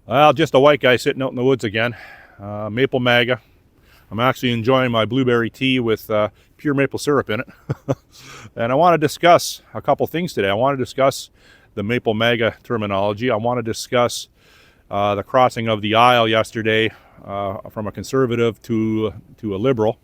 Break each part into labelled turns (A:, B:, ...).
A: Well, just a white guy sitting out in the woods again. Maple MAGA. I'm actually enjoying my blueberry tea with pure maple syrup in it. And I want to discuss a couple things today. I want to discuss the Maple MAGA terminology. I want to discuss the crossing of the aisle yesterday from a conservative to a liberal.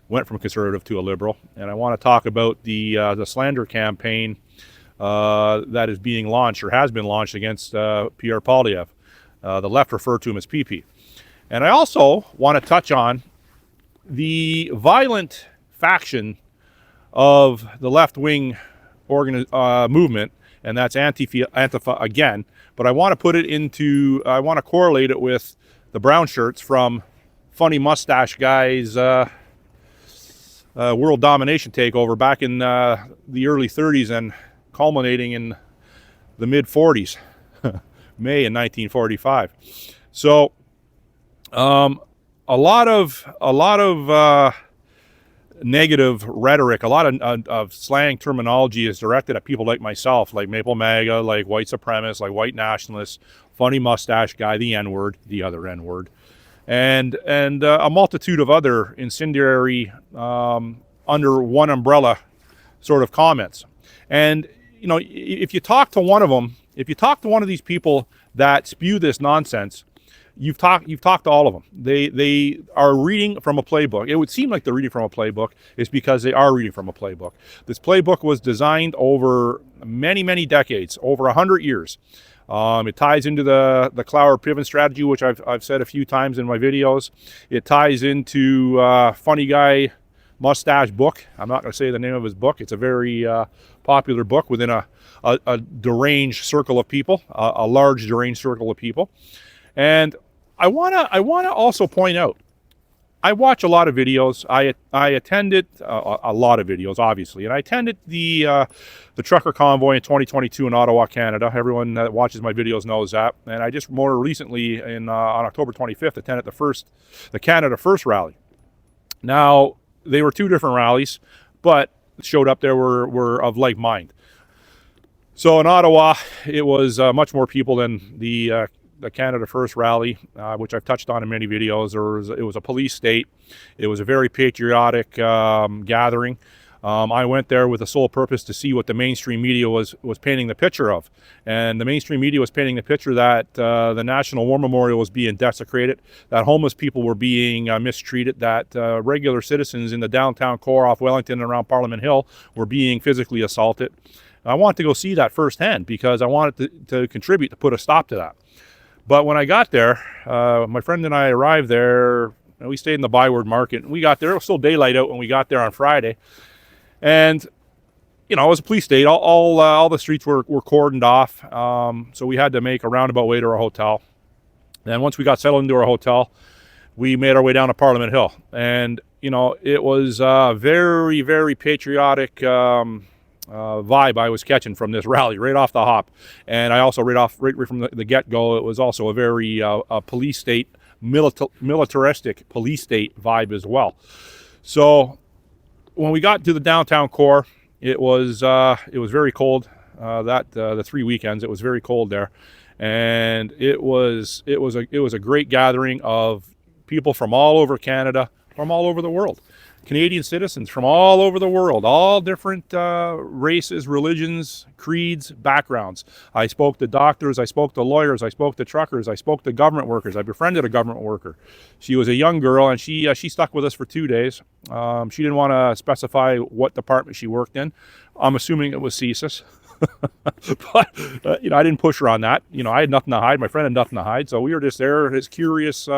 A: Went from conservative to a liberal. And I want to talk about the slander campaign that is being launched or has been launched against Pierre Poilievre. The left refer to him as PP. And I also want to touch on the violent faction of the left-wing movement, and that's Antifa again. But I want to put it into, I want to correlate it with the brown shirts from Funny Mustache Guy's world domination takeover back in the early 30s and culminating in the mid-40s. May in 1945. So a lot of negative rhetoric, a lot of slang terminology is directed at people like myself, like Maple MAGA, like white supremacists, like white nationalists, Funny Mustache Guy, the N-word, the other N-word, and a multitude of other incendiary under one umbrella sort of comments. And you know, if you talk to one of them, if you talk to one of these people that spew this nonsense, you've talked to all of them. They are reading from a playbook. It would seem like they're reading from a playbook. It's because they are reading from a playbook. This playbook was designed over many decades, over 100 years. It ties into the Cloward-Piven strategy, which I've said a few times in my videos. It ties into Funny Guy Mustache book. I'm not going to say the name of his book. It's a very popular book within a deranged circle of people, a large deranged circle of people. And I wanna also point out, I watch a lot of videos. I attended a lot of videos, obviously, and I attended the trucker convoy in 2022 in Ottawa, Canada. Everyone that watches my videos knows that. And I just more recently, on October 25th, attended the Canada First rally. Now, they were two different rallies, but showed up there were of like mind. So in Ottawa, it was much more people than the Canada First rally, which I've touched on in many videos. It was a police state. It was a very patriotic gathering. I went there with the sole purpose to see what the mainstream media was painting the picture of. And the mainstream media was painting the picture that the National War Memorial was being desecrated, that homeless people were being mistreated, that regular citizens in the downtown core off Wellington and around Parliament Hill were being physically assaulted. I wanted to go see that firsthand because I wanted to contribute to put a stop to that. But when I got there, my friend and I arrived there, and we stayed in the Byward Market. And we got there, it was still daylight out when we got there on Friday. And, you know, it was a police state. All the streets were cordoned off. So we had to make a roundabout way to our hotel. And once we got settled into our hotel, we made our way down to Parliament Hill. And, you know, it was a very patriotic vibe I was catching from this rally right off the hop. And I also right from the get-go, it was also a very police state, militaristic police state vibe as well. So when we got to the downtown core, it was very cold. The 3 weekends, it was very cold there, and it was a great gathering of people from all over Canada, from all over the world. Canadian citizens from all over the world, all different races, religions, creeds, backgrounds. I spoke to doctors, I spoke to lawyers, I spoke to truckers, I spoke to government workers. I befriended a government worker. She was a young girl, and she stuck with us for 2 days. She didn't want to specify what department she worked in. I'm assuming it was CSIS. But, you know, I didn't push her on that. You know, I had nothing to hide. My friend had nothing to hide. So we were just there as curious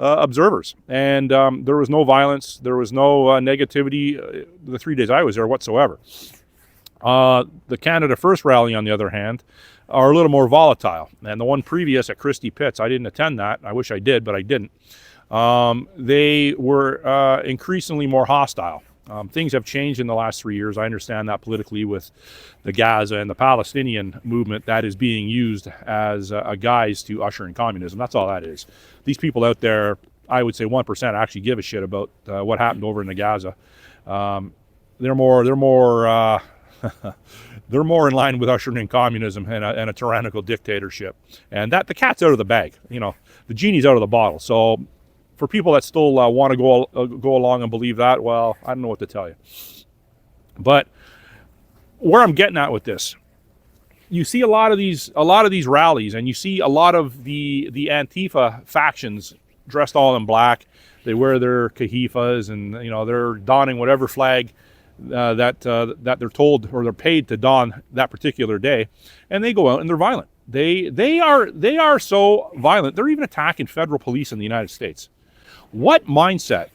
A: observers. And there was no violence. There was no negativity the 3 days I was there whatsoever. The Canada First rally, on the other hand, are a little more volatile. And the one previous at Christie Pitts, I didn't attend that. I wish I did, but I didn't. They were increasingly more hostile. Things have changed in the last 3 years. I understand that politically with the Gaza and the Palestinian movement that is being used as a guise to usher in communism. That's all that is. These people out there, I would say 1% actually give a shit about what happened over in the Gaza. They're more They're more in line with ushering in communism and a tyrannical dictatorship. And that the cat's out of the bag. The genie's out of the bottle. So for people that still want to go along and believe that, well, I don't know what to tell you. But where I'm getting at with this, you see a lot of these rallies, and you see a lot of the Antifa factions dressed all in black. They wear their kahifas, and they're donning whatever flag that they're told or they're paid to don that particular day, and they go out and they're violent. They are so violent. They're even attacking federal police in the United States. What mindset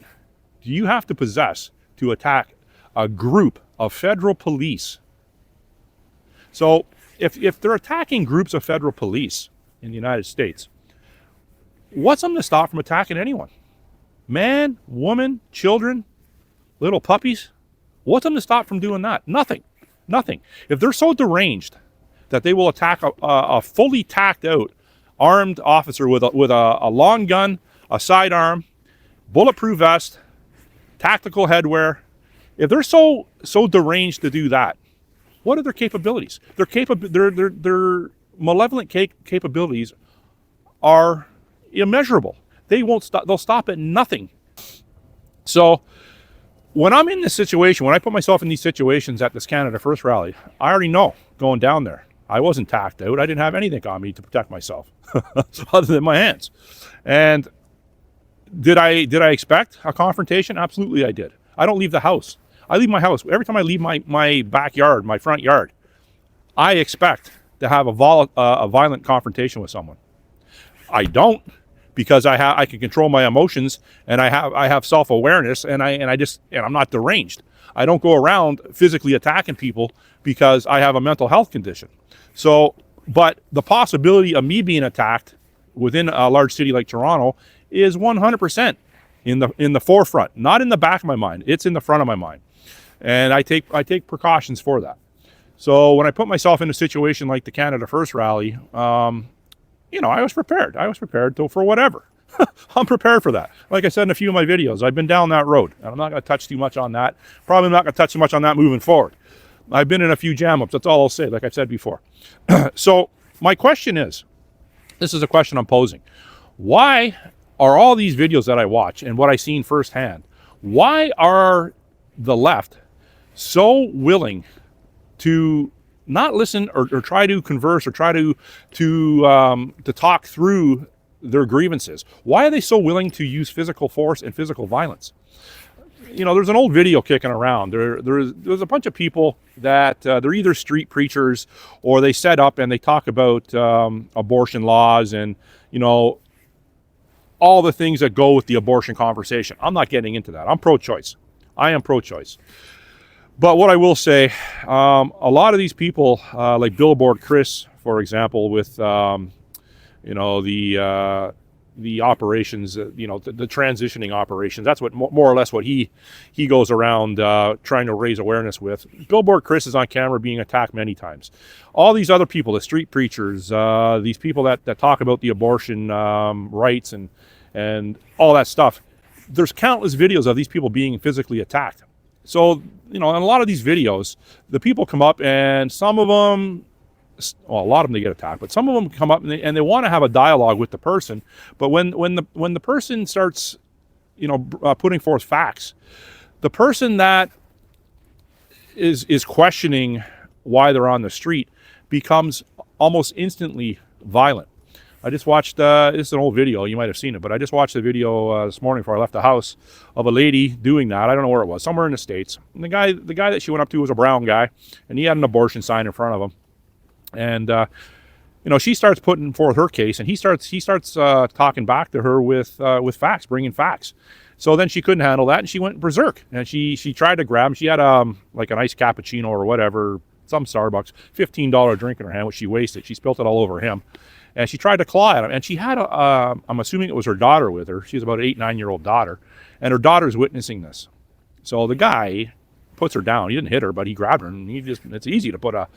A: do you have to possess to attack a group of federal police? So if they're attacking groups of federal police in the United States, what's them to stop from attacking anyone? Man, woman, children, little puppies? What's them to stop from doing that? Nothing. If they're so deranged that they will attack a fully tacked out armed officer with a long gun, a sidearm, bulletproof vest, tactical headwear, if they're so deranged to do that, what are their capabilities? Their malevolent capabilities are immeasurable. They won't stop. They'll stop at nothing. So when I'm in this situation, when I put myself in these situations at this Canada First rally, I already know going down there, I wasn't tacked out. I didn't have anything on me to protect myself other than my hands. And did I expect a confrontation? Absolutely I did. I don't leave the house. I leave my house. Every time I leave my backyard, my front yard, I expect to have a violent confrontation with someone. I don't, because I can control my emotions, and I have self-awareness, and I'm not deranged. I don't go around physically attacking people because I have a mental health condition. So, but the possibility of me being attacked within a large city like Toronto is 100% in the forefront, not in the back of my mind. It's in the front of my mind. And I take precautions for that. So when I put myself in a situation like the Canada First rally, I was prepared. I was prepared for whatever. I'm prepared for that. Like I said in a few of my videos, I've been down that road, and I'm not going to touch too much on that. Probably not going to touch too much on that moving forward. I've been in a few jam-ups. That's all I'll say, like I've said before. So my question is, this is a question I'm posing. Why are all these videos that I watch and what I've seen firsthand, why are the left so willing to not listen or try to converse or try to talk through their grievances? Why are they so willing to use physical force and physical violence? There's an old video kicking around. There's a bunch of people that they're either street preachers or they set up and they talk about abortion laws and all the things that go with the abortion conversation. I'm not getting into that. I'm pro-choice. I am pro-choice. But what I will say, a lot of these people, like Billboard Chris, for example, with the operations, the transitioning operations. That's what more or less what he goes around trying to raise awareness with. Billboard Chris is on camera being attacked many times. All these other people, the street preachers, these people that talk about the abortion rights and all that stuff. There's countless videos of these people being physically attacked. So, in a lot of these videos, the people come up and some of them, well, a lot of them they get attacked, but some of them come up and they want to have a dialogue with the person. But when the person starts, putting forth facts, the person that is questioning why they're on the street becomes almost instantly violent. I just watched, this is an old video, you might have seen it, but I just watched the video this morning before I left the house of a lady doing that. I don't know where it was, somewhere in the States. And the guy that she went up to was a brown guy, and he had an abortion sign in front of him. And, she starts putting forth her case, and he starts talking back to her with facts, bringing facts. So then she couldn't handle that, and she went berserk. And she tried to grab him. She had like an iced cappuccino or whatever, some Starbucks, $15 drink in her hand, which she wasted. She spilt it all over him. And she tried to claw at him. And she had I'm assuming it was her daughter with her. She's about an 8-9-year-old daughter. And her daughter's witnessing this. So the guy puts her down. He didn't hit her, but he grabbed her. And it's easy to put a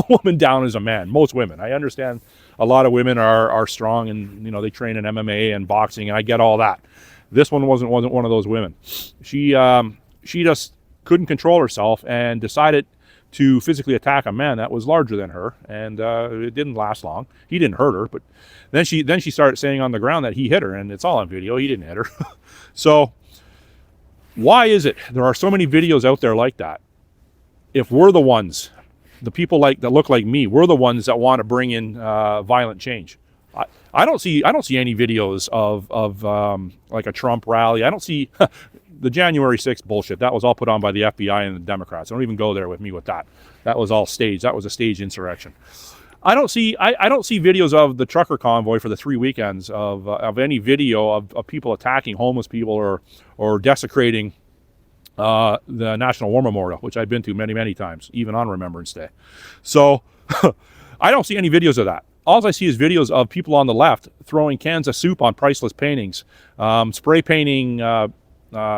A: woman down as a man. Most women. I understand a lot of women are strong and, they train in MMA and boxing. And I get all that. This one wasn't one of those women. She just couldn't control herself and decided to physically attack a man that was larger than her, and it didn't last long. He didn't hurt her, but then she started saying on the ground that he hit her, and it's all on video. He didn't hit her. So why is it there are so many videos out there like that? If we're the ones, the people that look like me, we're the ones that want to bring in violent change. I don't see any videos of like a Trump rally. I don't see the January 6th bullshit. That was all put on by the FBI and the Democrats. Don't even go there with me with that. That was all staged. That was a staged insurrection. I don't see videos of the trucker convoy for the 3 weekends of any video of people attacking homeless people or desecrating the National War Memorial, which I've been to many times, even on Remembrance Day. So I don't see any videos of that. All I see is videos of people on the left throwing cans of soup on priceless paintings, spray painting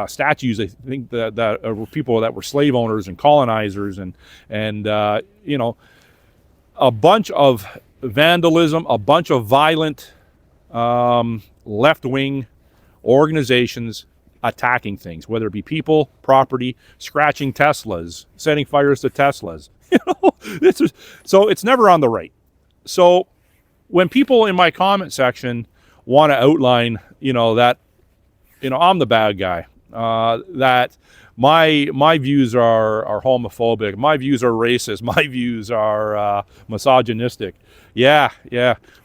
A: statues. I think that were people that were slave owners and colonizers, and you know, a bunch of vandalism, a bunch of violent left-wing organizations attacking things, whether it be people, property, scratching Teslas, setting fires to Teslas. You know, so it's never on the right. So when people in my comment section want to outline, you know, that, you know, I'm the bad guy, that my views are homophobic, my views are racist, my views are misogynistic. Yeah.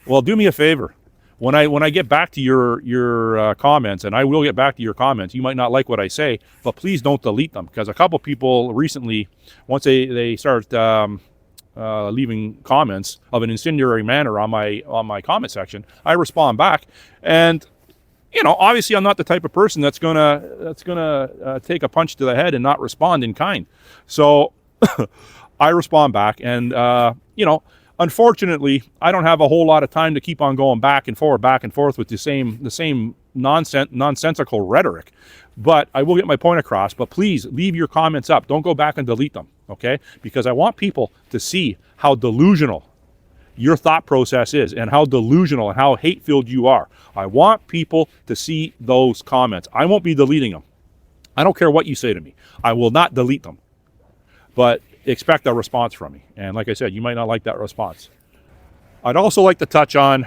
A: Well, do me a favor. When I get back to your comments, and I will get back to your comments, you might not like what I say, but please don't delete them, because a couple people recently, once they start leaving comments of an incendiary manner on my comment section, I respond back, and you know, obviously I'm not the type of person that's gonna take a punch to the head and not respond in kind. So I respond back, and you know, unfortunately, I don't have a whole lot of time to keep on going back and forth with the same nonsensical rhetoric. But I will get my point across. But please leave your comments up. Don't go back and delete them, okay? Because I want people to see how delusional your thought process is, and how delusional and how hate-filled you are. I want people to see those comments. I won't be deleting them. I don't care what you say to me. I will not delete them. But expect a response from me. And like I said, you might not like that response. I'd also like to touch on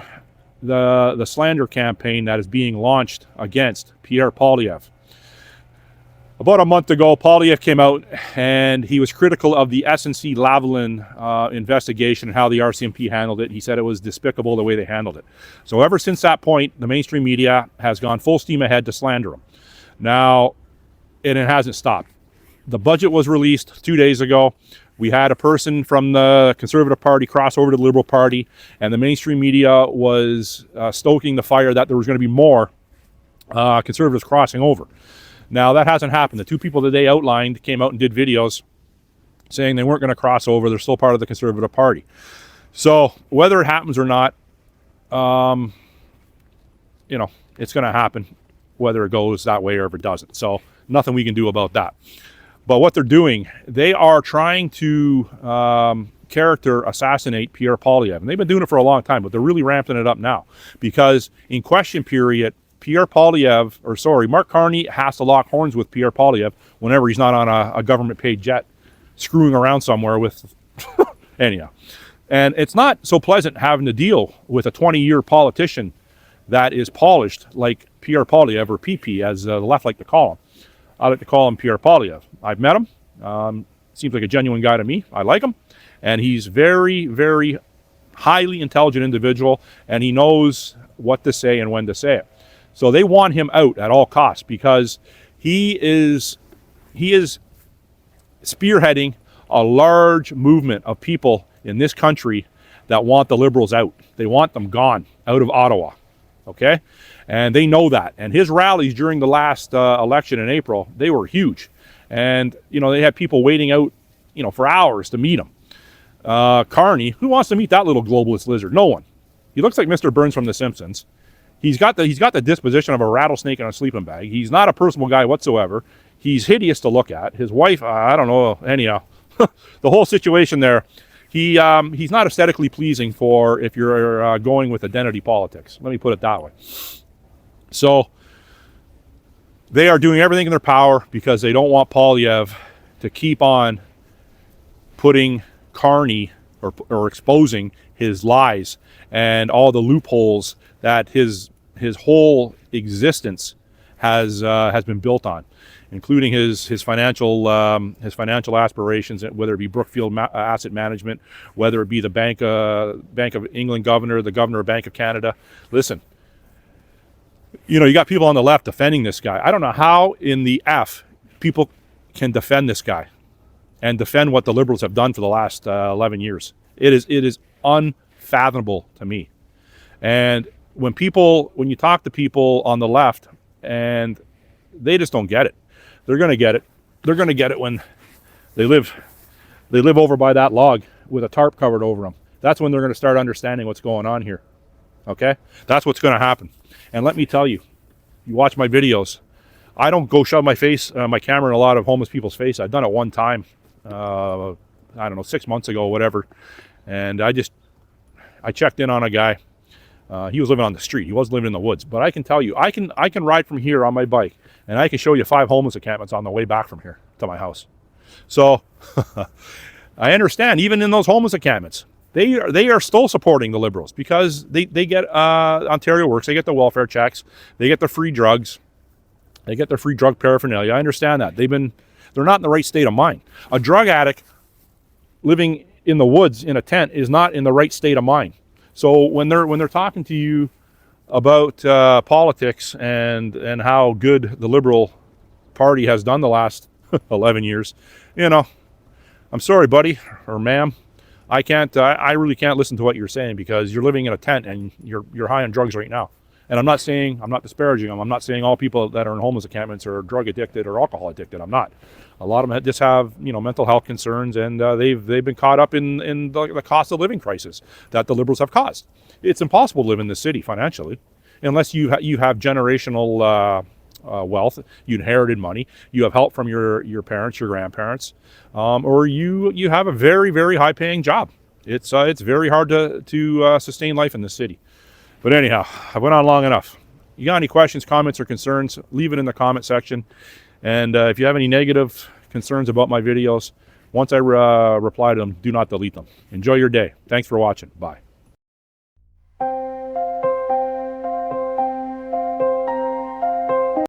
A: the slander campaign that is being launched against Pierre Poilievre. About a month ago, Poilievre came out and he was critical of the SNC-Lavalin investigation and how the RCMP handled it. He said it was despicable the way they handled it. So ever since that point, the mainstream media has gone full steam ahead to slander him. Now, and it hasn't stopped. The budget was released 2 days ago. We had a person from the Conservative Party cross over to the Liberal Party, and the mainstream media was stoking the fire that there was going to be more Conservatives crossing over. Now, that hasn't happened. The two people that they outlined came out and did videos saying they weren't going to cross over. They're still part of the Conservative Party. So whether it happens or not, you know, it's going to happen, whether it goes that way or if it doesn't. So nothing we can do about that. But what they're doing, they are trying to character assassinate Pierre Poilievre. And they've been doing it for a long time, but they're really ramping it up now. Because in question period, Mark Carney has to lock horns with Pierre Poilievre whenever he's not on a government-paid jet screwing around somewhere with... Anyhow. And it's not so pleasant having to deal with a 20-year politician that is polished like Pierre Poilievre, or PP, as the left like to call him. I like to call him Pierre Poilievre. I've met him. Seems like a genuine guy to me. I like him. And he's very, very highly intelligent individual, and he knows what to say and when to say it. So they want him out at all costs, because he is spearheading a large movement of people in this country that want the Liberals out. They want them gone, out of Ottawa. Okay? And they know that. And his rallies during the last election in April, they were huge. And, you know, they had people waiting out, you know, for hours to meet him. Carney, who wants to meet that little globalist lizard? No one. He looks like Mr. Burns from The Simpsons. He's got the disposition of a rattlesnake in a sleeping bag. He's not a personable guy whatsoever. He's hideous to look at. His wife, I don't know, anyhow. The whole situation there, he's not aesthetically pleasing for if you're going with identity politics. Let me put it that way. So they are doing everything in their power because they don't want Poilievre to keep on putting Carney or exposing his lies and all the loopholes that his whole existence has been built on, including his financial aspirations, whether it be Brookfield Asset Management, whether it be the Bank of England governor, the governor of Bank of Canada. Listen, you know, you got people on the left defending this guy. I don't know how in the F people can defend this guy and defend what the Liberals have done for the last 11 years. It is unfathomable to me. And when you talk to people on the left, and they just don't get it, they're going to get it. They're going to get it when they live over by that log with a tarp covered over them. That's when they're going to start understanding what's going on here. Okay, that's what's going to happen. And let me tell you, you watch my videos, I don't go shove my camera in a lot of homeless people's face. I've done it one time, I don't know, 6 months ago, whatever. And I checked in on a guy. He was living on the street. He wasn't living in the woods. But I can tell you, I can ride from here on my bike, and I can show you 5 homeless encampments on the way back from here to my house. So I understand, even in those homeless encampments, they are still supporting the Liberals because they get Ontario Works, they get the welfare checks, they get the free drugs, they get their free drug paraphernalia. I understand that. They're not in the right state of mind. A drug addict living in the woods in a tent is not in the right state of mind. So when they're talking to you about politics and how good the Liberal Party has done the last 11 years, you know, I'm sorry, buddy or ma'am, I really can't listen to what you're saying because you're living in a tent and you're high on drugs right now. And I'm not disparaging them. I'm not saying all people that are in homeless encampments are drug addicted or alcohol addicted. I'm not. A lot of them just have, you know, mental health concerns, and they've been caught up in the cost of living crisis that the Liberals have caused. It's impossible to live in this city financially unless you have generational wealth, you inherited money, you have help from your parents, your grandparents, or you have a very, very high paying job. It's very hard to sustain life in this city. But anyhow, I went on long enough. You got any questions, comments, or concerns, leave it in the comment section. And if you have any negative concerns about my videos, once I reply to them, do not delete them. Enjoy your day. Thanks for watching. Bye.